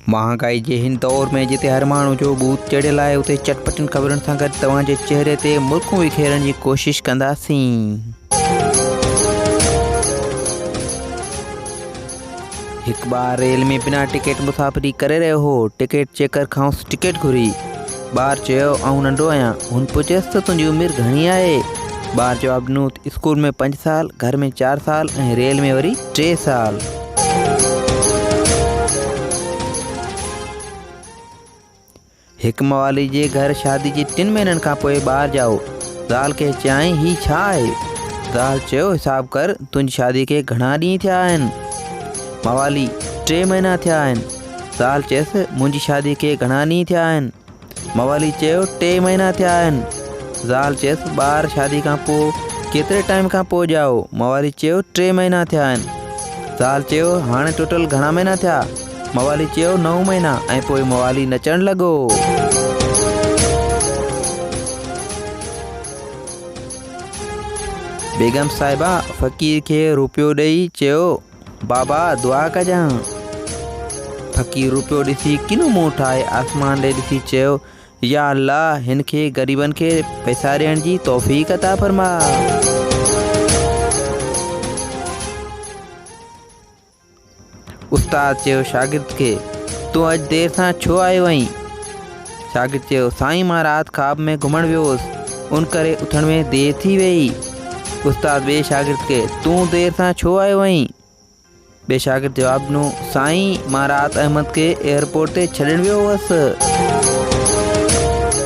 महांगाई जे हिन दौर में जिते हर माण्हू जो बूथ चढ़ियल आहे उते चटपटनि ख़बरुनि सां गॾु तव्हांजे चहिरे ते मुल्कूं विखेरण जी कोशिश कंदासीं। हिकु ॿार रेल में बिना टिकट मुसाफ़िरी करे रहियो हो। टिकट चेकर खांसि टिकट घुरी। ॿार चयो आऊं नंढो आहियां। हुन पुछियसि त तुंहिंजी उमिरि घणी आहे? ॿार जवाबु ॾिनो स्कूल में 5 साल, घर में 4 साल ऐं रेल में वरी 3 साल। हिकु मवाली जे घर शादी जे 3 महीननि खां पोइ ॿार ॼाओ। ज़ाल खे चयाईं ही छा आहे? ज़ाल चयो हिसाब कर तुंहिंजी शादी खे घणा ॾींहं थिया आहिनि? मवाली 3 महीना थिया आहिनि। ज़ाल चयसि मुंहिंजी शादी खे घणा ॾींहं थिया आहिनि? मवाली चयो 3 महीना थिया आहिनि। ज़ाल चयसि ॿार शादी खां पोइ केतिरे टाइम खां पोइ ॼाओ? मवाली चयो 3 महीना थिया आहिनि। ज़ाल चयो हाणे टोटल घणा महीना थिया? मवाली चयो 9 महीना। ऐं पोइ मवाली नचण लॻो। बेगम साहिबा फ़क़ीर खे रुपयो ॾेई चयो बाबा दुआ कजां। फ़क़ीर रुपयो ॾिसी किनो मुंहुं ठाहे आसमान ॾे ॾिसी चयो या अल्लाह हिन खे ग़रीबनि खे पैसा ॾियण जी तौफ़ीक़ अता फरमा। उस्ताद चयो शागिर्द खे तूं अॼु देरि सां छो आयो आहीं? शागिर्द चयो साईं मां राति ख़्वाब में घुमणु वियो हुउसि उन करे उथण में देरि थी वई। उस्ताद ॿिए शागिर्द खे तूं देरि सां छो आयो आहीं? ॿिए शागिर्द जवाबु ॾिनो साईं मां राति अहमद खे एयरपोर्ट ते छॾणु वियो हुअसि।